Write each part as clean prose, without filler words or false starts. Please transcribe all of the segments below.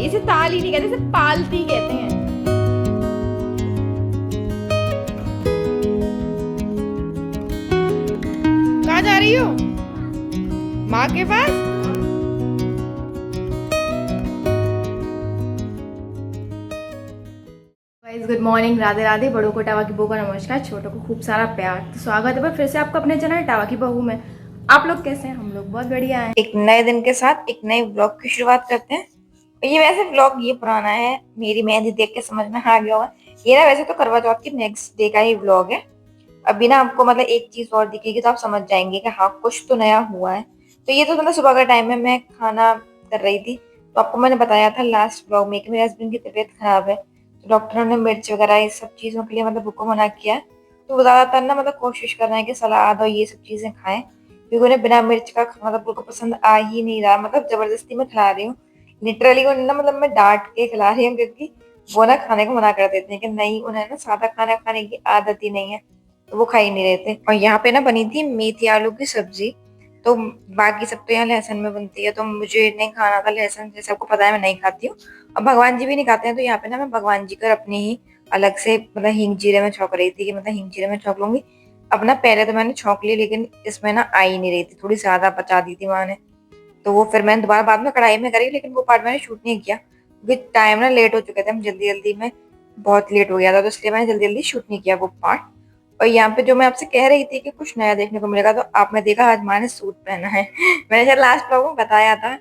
इसे ताली नहीं कहते, इसे पालती कहते हैं। कहाँ जा रही हो? माँ के पास। Guys good morning, Radhe Radhe. बड़ों को टावा की बहू का नमस्कार, छोटों को खूब सारा प्यार। तो स्वागत है फिर से आपका अपने चैनल टावा की बहू में। आप लोग कैसे हैं? हम लोग बहुत बढ़िया हैं। एक नए दिन के साथ एक नए ब्लॉग की शुरुआत करते हैं। ये वैसे ब्लॉग ये पुराना है, मेरी मेहंदी देख के समझ में आ गया होगा। ये ना वैसे तो करवा चौथ की नेक्स्ट डे का ही ब्लॉग है। अभी ना आपको मतलब एक चीज और दिखेगी तो आप समझ जाएंगे कि हाँ कुछ तो नया हुआ है। तो ये तो मतलब सुबह का टाइम है, मैं खाना कर रही थी। तो आपको मैंने बताया था लास्ट ब्लॉग में कि मेरे हस्बैंड की तबीयत खराब है, तो डॉक्टरों ने मिर्च वगैरह इस सब चीजों के लिए मतलब उनको मना किया है। तो वो ज्यादातर ना मतलब कोशिश कर रहे हैं कि सलाद और ये सब चीजें खाएं, क्योंकि उन्हें बिना मिर्च का मतलब उनको पसंद आ ही नहीं रहा। मतलब जबरदस्ती में खिला रही हूँ, लिटरली उन्हें ना मतलब मैं डांट के खिला रही हूँ, क्योंकि वो ना खाने को मना कर देते हैं कि नहीं, उन्हें ना सादा खाना खाने की आदत ही नहीं है, तो वो खा ही नहीं रहे थे। और यहाँ पे ना बनी थी मेथी आलू की सब्जी। तो बाकी सब तो यहाँ लहसुन में बनती है, तो मुझे नहीं खाना था लहसुन, जैसे आपको पता है मैं नहीं खाती हूँ। और भगवान जी भी नहीं खाते हैं, तो यहाँ पे ना मैं भगवान जी का अपनी ही अलग से मतलब हींग जीरे में छौंक रही थी कि मतलब हींग जीरे में छौंक लूंगी। अपना पहले तो मैंने छौंक ली, लेकिन इसमें ना आ ही नहीं रही थी, थोड़ी ज्यादा बचा दी थी माँ ने। तो वो फिर मैंने दोबारा बाद में कढ़ाई में करी, लेकिन वो पार्ट मैंने शूट नहीं किया, क्योंकि टाइम ना लेट हो चुके थे, हम जल्दी जल्दी में बहुत लेट हो गया था, तो इसलिए मैंने जल्दी जल्दी शूट नहीं किया वो पार्ट। और यहाँ पे जो मैं आपसे कह रही थी कि कुछ नया देखने को मिलेगा, तो आपने देखा आज माँ ने सूट पहना है। मैंने शायद लास्ट ब्लॉग में बताया था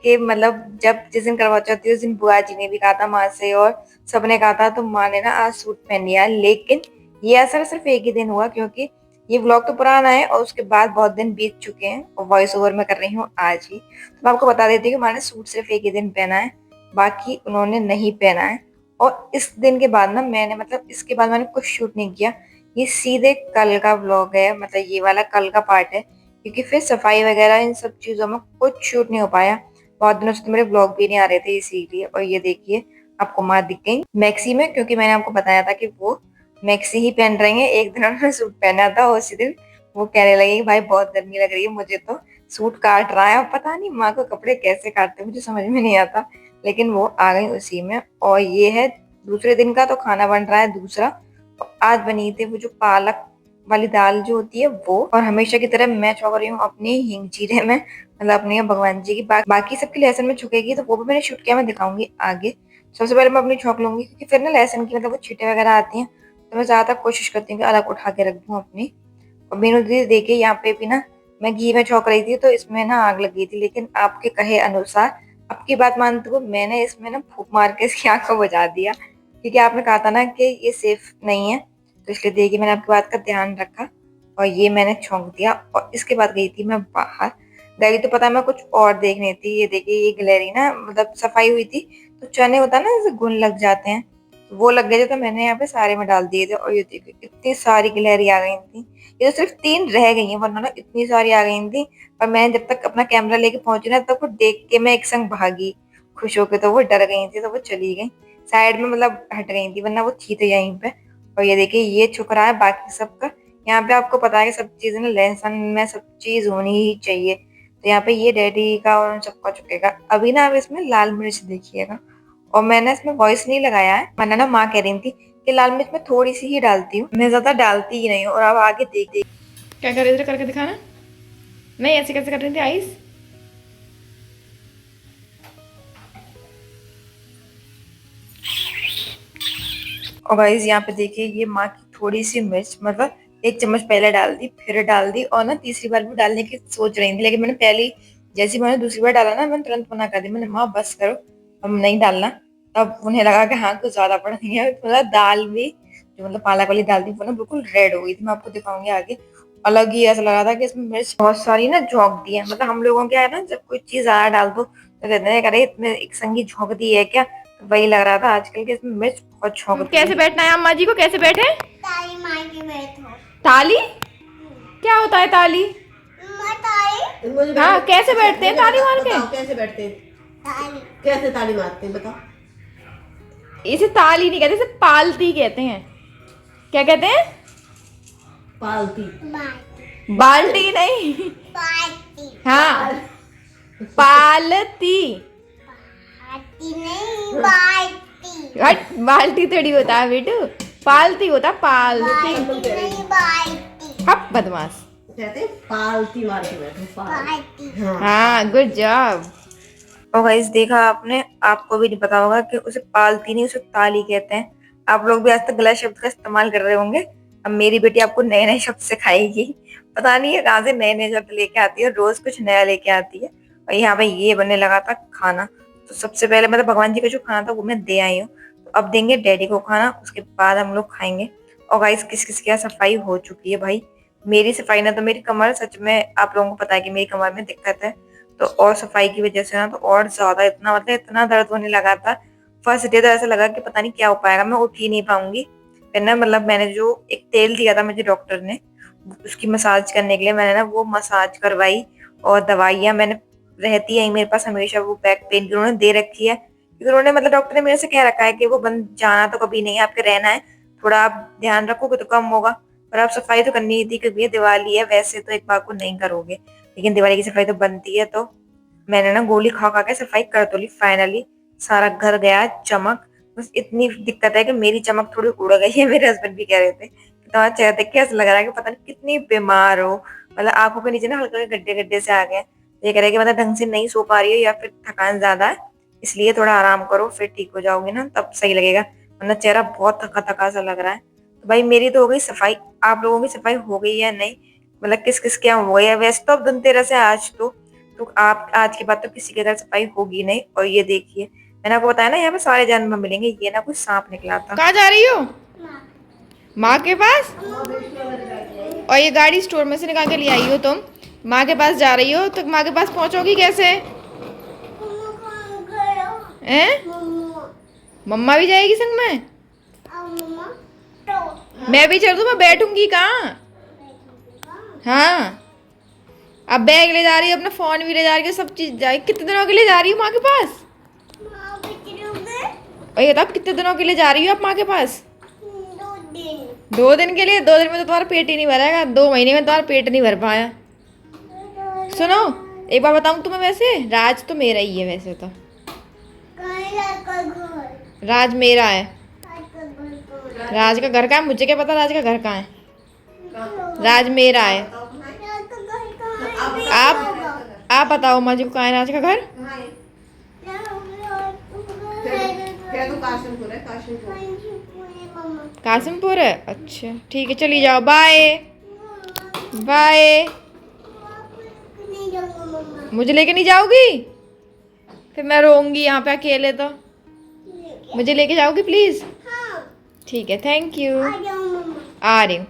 कि मतलब जब जिस दिन करवा चौथ थी उस दिन बुआ जी ने भी कहा था माँ से, और सबने कहा था, तो माँ ने ना आज सूट पहन लिया। लेकिन ये असर सिर्फ एक ही दिन हुआ, क्योंकि ये व्लॉग तो पुराना है और उसके बाद बहुत दिन बीत चुके हैं, और वॉइस ओवर में कर रही हूँ आज ही। तो मैं आपको बता देती हूँ कि मैंने सूट सिर्फ एक ही दिन पहना है, बाकी उन्होंने नहीं पहना है। और इस दिन के बाद ना मैंने मतलब इसके बाद मैंने कुछ शूट नहीं किया। ये सीधे कल का व्लॉग है, मतलब ये वाला कल का पार्ट है, क्योंकि फिर सफाई वगैरह इन सब चीजों में कुछ शूट नहीं हो पाया। बहुत दिनों से तो मेरे व्लॉग भी नहीं आ रहे थे इसीलिए। और ये देखिए आपको माँ दिख गई मैक्सी में, क्योंकि मैंने आपको बताया था कि वो मैक्सी ही पहन रही है। एक दिन उन्होंने सूट पहना था, उसी दिन वो कहने लगी कि भाई बहुत गर्मी लग रही है, मुझे तो सूट काट रहा है। और पता नहीं माँ को कपड़े कैसे काटते मुझे समझ में नहीं आता, लेकिन वो आ गई उसी में। और ये है दूसरे दिन का, तो खाना बन रहा है दूसरा। आज बनी थी वो जो पालक वाली दाल जो होती है वो, और हमेशा की तरह मैं छौंक रही हूँ अपनी हींग जीरे में, मतलब अपनी भगवान जी की। बाकी सबकी लहसुन में छुकेगी, तो वो भी मैंने शूट किया, मैं दिखाऊंगी आगे। सबसे पहले मैं अपनी छौंक लूंगी, क्योंकि फिर ना लहसुन की मतलब वो छींटे वगैरह आती हैं, तो मैं ज्यादातर कोशिश करती हूँ कि अलग उठा के रख दूँ अपनी। और मीनू दीदी देखिए यहाँ पे भी ना मैं घी में छौंक रही थी, तो इसमें ना आग लग गई थी, लेकिन आपके कहे अनुसार आपकी बात मानते हुए मैंने इसमें ना फूंक मार के इसकी आग को बुझा दिया, क्योंकि आपने कहा था ना कि ये सेफ नहीं है, तो इसलिए देखिए मैंने आपकी बात का ध्यान रखा और ये मैंने छौंक दिया। और इसके बाद गई थी मैं बाहर। गई तो पता मैं कुछ और देखनी थी। ये देखिए ये गिलहरी ना मतलब सफाई हुई थी, तो चने होता है ना जैसे घुन लग जाते हैं, तो वो लग गए थे, तो मैंने यहाँ पे सारे में डाल दिए थे। और ये देखिए इतनी सारी गिलहरी आ गई थी, ये तो सिर्फ 3 रह गई हैं, वरना ना इतनी सारी आ गई थी। पर मैंने जब तक अपना कैमरा लेके पहुंची ना, तब वो देख के मैं एक संग भागी खुश होके, तो वो डर गई थी, तो वो चली गई साइड में, मतलब हट गई थी, वरना वो थी तो यहीं पे। और ये देखिए ये छुप रहा है बाकी सबका। यहाँ पे आपको पता है कि सब चीजें ना लहसुन में सब चीज होनी ही चाहिए, तो यहाँ पे ये डैडी का और उन सबका चुकेगा। अभी ना अब इसमें लाल मिर्च देखिएगा, और मैंने इसमें वॉइस नहीं लगाया है, वरना ना माँ कह रही थी कि लाल मिर्च मैं थोड़ी सी ही डालती हूँ, मैं ज्यादा डालती ही नहीं हूँ। और अब आगे देख देख क्या कर रही थी, करके दिखाना। नहीं ऐसे कैसे कर रही थी आइस। और गाइस यहाँ पे देखिए ये माँ की थोड़ी सी मिर्च, मतलब 1 चम्मच पहले डाल दी, फिर डाल दी, और ना तीसरी बार भी डालने की सोच रही थी, लेकिन मैंने पहली जैसे मैंने दूसरी बार डाला ना, मैंने तुरंत मना कर दी। मैंने माँ बस करो, अब नहीं डालना। तब उन्हें लगा कि हाँ कुछ ज्यादा पड़ रही है, थोड़ा दाल भी जो मतलब पालक वाली दाल थी वो ना बिल्कुल रेड हो गई थी। मैं आपको दिखाऊंगी आगे। अलग ही ऐसा लगा था कि इसमें मिर्च बहुत सारी ना झोंक दी है। मतलब हम लोगों क्या है ना, जब कोई चीज ज्यादा डाल दो तो कहते हैं अरे इसमें एक संगी झोंक दी है क्या, तो वही लग रहा था आजकल के इसमें मिर्च बहुत झोंक दी। कैसे बैठना है अम्मा जी को, कैसे बैठे? ताली मार के बैठो। ताली क्या होता है? ताली ताली हाँ कैसे बैठते हैं ताली मार के? कैसे बैठते हैं? ताली कैसे ताली मारते हैं बताओ? इसे ताली नहीं कहते, इसे पालती कहते हैं। क्या कहते हैं? पालती। बाल्टी बाल्टी नहीं, बाल्टी हाँ पालती। बाल्टी नहीं हट, बाल्टी थोड़ी होता है बेटू, पालती होता है, पालती। नहीं बाल्टी हप बदमाश। कहते हैं पालती मार के बैठो पालती। बाल्टी हाँ हाँ गुड जॉब। और गाइस देखा आपने, आपको भी नहीं पता होगा कि उसे पालती नहीं, उसे ताली कहते हैं। आप लोग भी आज तक गलत शब्द का इस्तेमाल कर रहे होंगे। अब मेरी बेटी आपको नए नए शब्द सिखाएगी। पता नहीं है कहाँ से नए नए शब्द लेके आती है, रोज कुछ नया लेके आती है। और यहाँ पे ये बनने लगा था खाना। तो सबसे पहले मतलब भगवान जी का जो खाना था वो मैं दे आई हूँ। तो अब देंगे डैडी को खाना, उसके बाद हम लोग खाएंगे। और गाइस किस किस की सफाई हो चुकी है भाई। मेरी सफाई ना, तो मेरी कमर, सच में आप लोगों को पता है कि मेरी कमर में दिक्कत है। तो और सफाई की वजह से ना तो और ज्यादा इतना मतलब इतना दर्द होने लगा था। फर्स्ट डे तो ऐसा लगा कि पता नहीं क्या हो पाएगा, मैं उठ ही नहीं पाऊंगी। फिर ना मतलब मैंने जो एक तेल दिया था मुझे डॉक्टर ने, उसकी मसाज करने के लिए मैंने ना वो मसाज करवाई। और दवाइयाँ मैंने रहती है मेरे पास हमेशा, वो बैक पेन की उन्होंने दे रखी है। क्योंकि उन्होंने मतलब डॉक्टर ने मेरे से कह रखा है कि वो बंद जाना तो कभी नहीं है, आपके रहना है, थोड़ा आप ध्यान रखोगे तो कम होगा। पर आप सफाई तो करनी ही थी क्योंकि ये दिवाली है, वैसे तो एक बार को नहीं करोगे लेकिन दिवाली की सफाई तो बनती है। तो मैंने ना गोली खा खा के सफाई कर तो ली फाइनली। सारा घर गया चमक। बस इतनी दिक्कत है कि मेरी चमक थोड़ी उड़ गई है। मेरे हस्बैंड भी कह रहे थे कि तुम्हारा चेहरा देख के ऐसा लग रहा है कि पता नहीं कितनी बीमार हो, मतलब आंखों के नीचे ना हल्के हल्के गड्ढे गड्ढे से आ गए। ये कह रहे कि मतलब ढंग से नहीं सो पा रही हो या फिर थकान ज्यादा है, इसलिए थोड़ा आराम करो, फिर ठीक हो जाओगे ना तब सही लगेगा, वरना चेहरा बहुत थका थका सा लग रहा है। तो भाई मेरी तो हो गई सफाई, आप लोगों की सफाई हो गई है नहीं, मतलब किस किस क्या हो गया। वैसे तो अब धनतेरस है आज तो आप आज के बाद तो किसी के घर सफाई होगी नहीं। और ये देखिए मैंने आपको बताया ना यहाँ पे सारे जानवर मिलेंगे, ये ना कुछ सांप निकला था। कहाँ जा रही हो? माँ के पास। और ये गाड़ी स्टोर में से निकाल के ले आई हो तुम, माँ के पास जा रही हो, तो माँ के पास पहुंचोगी कैसे? हैं? मम्मा भी जाएगी संग में? मैं भी चल दूँ, मैं बैठूंगी कहाँ? हाँ अब बैग ले जा रही है, अपना फोन भी ले जा रही है, सब चीज जा। कितने दिनों के लिए जा रही हो माँ के पास? और ये बताओ कितने दिनों के लिए जा रही हो आप माँ के पास? 2 दिन के लिए? 2 दिन में तो तुम्हारा पेट ही नहीं भरेगा, 2 महीने में तुम्हारा पेट नहीं भर पाया। सुनो एक बार बताऊं तुम्हें, वैसे राज तो मेरा ही है, वैसे तो राज मेरा है। राज का घर कहाँ है? मुझे क्या पता राज का घर कहाँ है। राज मेरा है। आप बताओ माँ जी को कहाँ है राज का घर? काशिमपुर है, काशिमपुर। कासिमपुर है, अच्छा ठीक है, चली जाओ, बाय बाय। मुझे लेके नहीं जाओगी? फिर मैं रोऊंगी यहाँ पे अकेले, तो मुझे लेके जाओगी प्लीज? ठीक है, थैंक यू। आ रही हूँ।